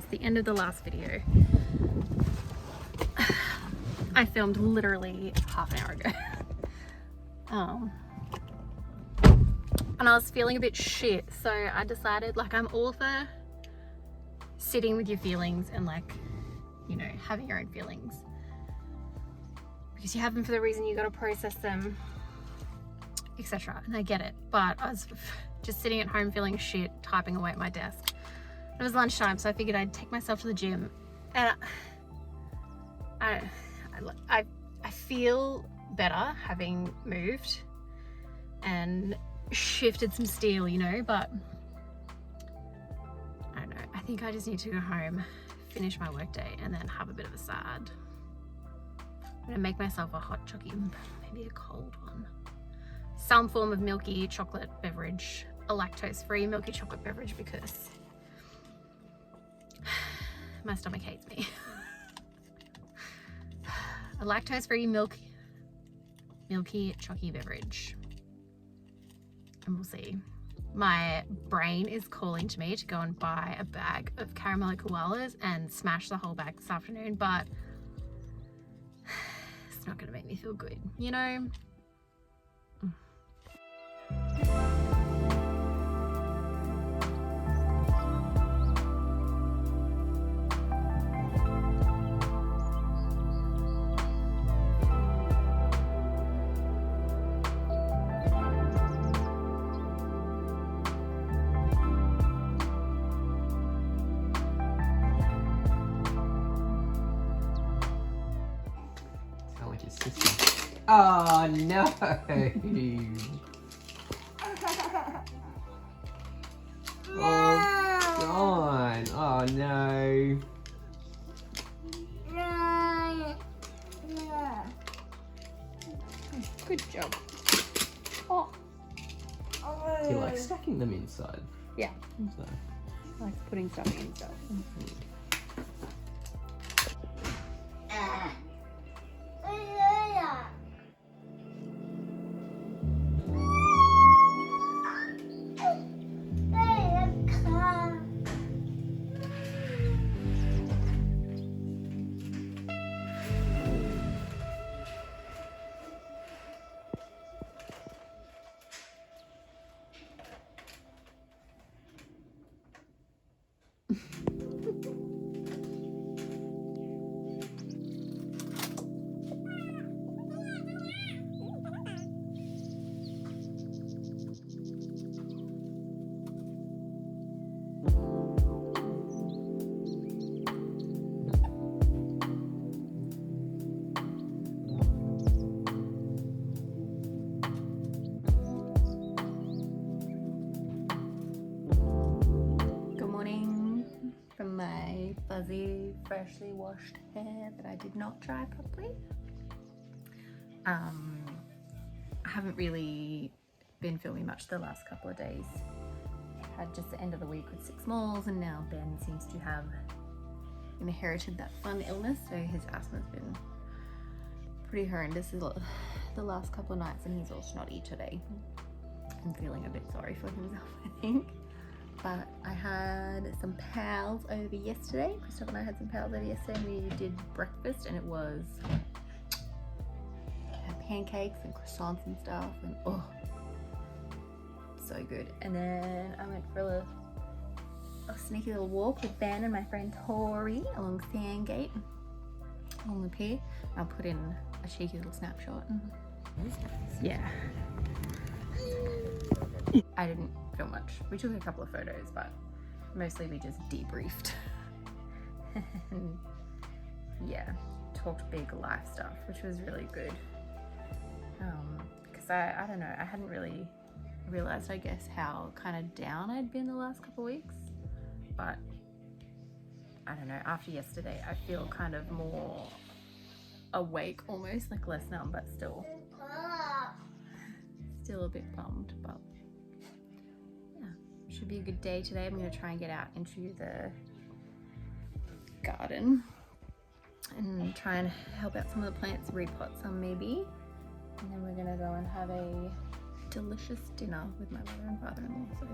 the end of the last video. I filmed literally half an hour ago. And I was feeling a bit shit, so I decided, like, I'm all for sitting with your feelings and, like, you know, having your own feelings, because you have them for the reason you got to process them, etc. And I get it, but I was just sitting at home feeling shit, typing away at my desk. It was lunchtime, so I figured I'd take myself to the gym, and I feel better having moved and shifted some steel, you know, but I don't know, I think I just need to go home, finish my workday, and then have a bit of a sad. I'm gonna make myself a hot chocolate, maybe a cold one, some form of milky chocolate beverage, a lactose-free milky chocolate beverage, because my stomach hates me. A lactose-free milky chocolate beverage, and we'll see. My brain is calling to me to go and buy a bag of caramel koalas and smash the whole bag this afternoon, but it's not gonna make me feel good, you know? Oh no! Oh God! Oh no! Good job. Oh. Do you like stacking them inside? Yeah. So. I like putting stuff inside. Fuzzy, freshly washed hair that I did not dry properly. I haven't really been filming much the last couple of days. Had just the end of the week with 6 malls, and now Ben seems to have inherited that fun illness, so his asthma's been pretty horrendous the last couple of nights, and he's all snotty today. I'm feeling a bit sorry for himself, I think. But I had some pals over yesterday. Christoph and I had some pals over yesterday, and we did breakfast, and it was pancakes and croissants and stuff, and oh, so good. And then I went for a sneaky little walk with Ben and my friend Tori along Sandgate, along the pier. I'll put in a cheeky little snapshot. Yeah. I didn't film much. We took a couple of photos, but mostly we just debriefed. And yeah, talked big life stuff, which was really good. Because I don't know, I hadn't really realized, I guess, how kind of down I'd been the last couple of weeks. But I don't know, after yesterday, I feel kind of more awake almost, like less numb, but still a bit bummed. But yeah, should be a good day today. I'm going to try and get out into the garden and try and help out some of the plants, repot some maybe, and then we're going to go and have a delicious dinner with my mother and father-in-law. So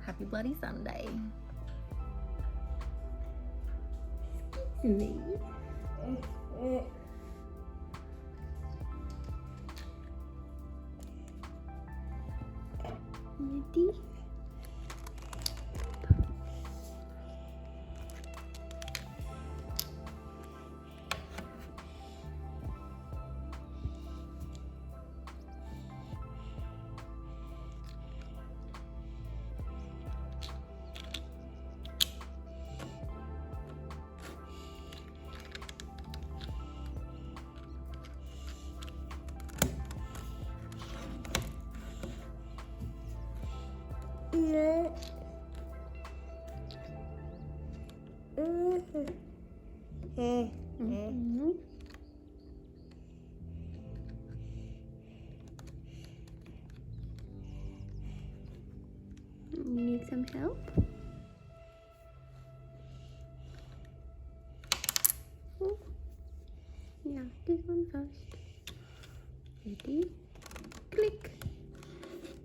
happy bloody Sunday. me. Ready? No. You need some help? Oh. Yeah, this one first. Ready? Click.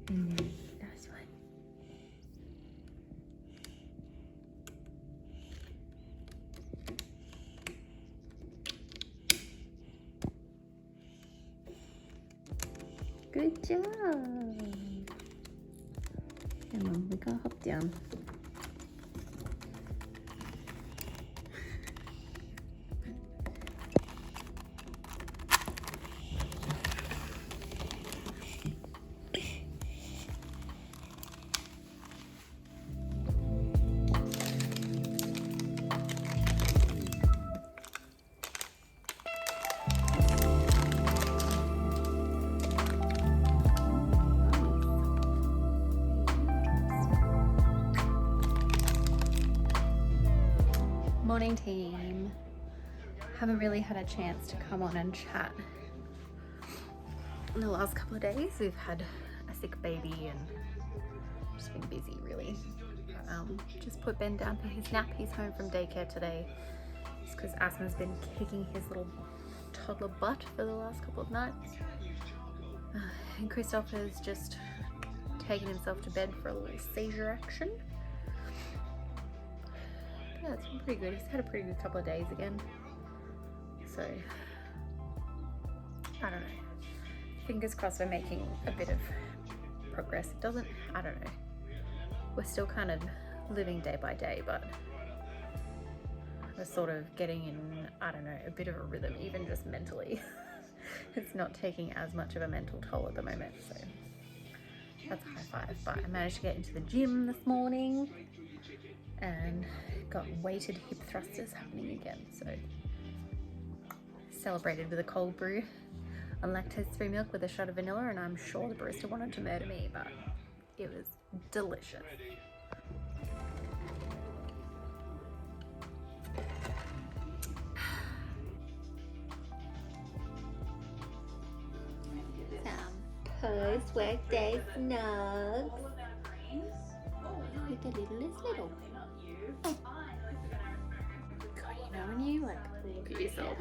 And then last one. Good job. Come on, we gotta hop down. Morning team. Haven't really had a chance to come on and chat in the last couple of days. We've had a sick baby and just been busy really. Just put Ben down for his nap. He's home from daycare today just because Asma's been kicking his little toddler butt for the last couple of nights. And Christopher's just taken himself to bed for a little seizure action. Yeah, it's been pretty good. He's had a pretty good couple of days again. So, I don't know. Fingers crossed we're making a bit of progress. It doesn't, I don't know. We're still kind of living day by day, but we're sort of getting in, I don't know, a bit of a rhythm, even just mentally. It's not taking as much of a mental toll at the moment, so that's a high five. But I managed to get into the gym this morning and got weighted hip thrusters happening again, so celebrated with a cold brew on lactose-free milk with a shot of vanilla, and I'm sure the barista wanted to murder me, but it was delicious. Some post-work day snugs with the littlest little. Oh. God, you know when you like look at yourself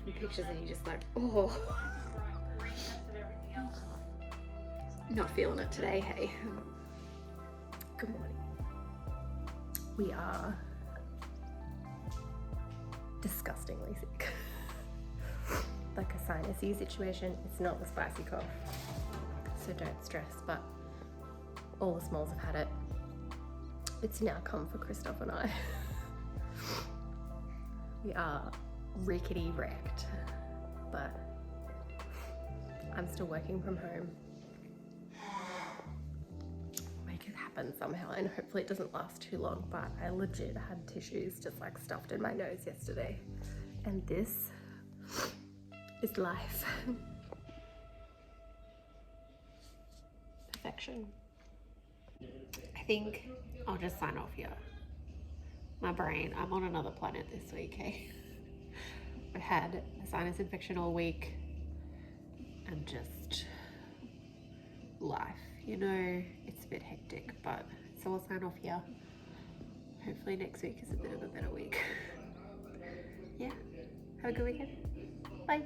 in pictures and you're just like, oh, not feeling it today, hey. Good morning. We are disgustingly sick. Like a sinusy situation, it's not the spicy cough, so don't stress, but all the smalls have had it. It's now come for Christoph and I. We are rickety wrecked, but I'm still working from home. Make it happen somehow, and hopefully it doesn't last too long, but I legit had tissues just like stuffed in my nose yesterday, and this is life. Perfection. I think I'll just sign off here. My brain, I'm on another planet this week, hey? I've had a sinus infection all week and just life. You know, it's a bit hectic, but so I'll sign off here. Hopefully next week is a bit of a better week. Yeah, have a good weekend. Bye.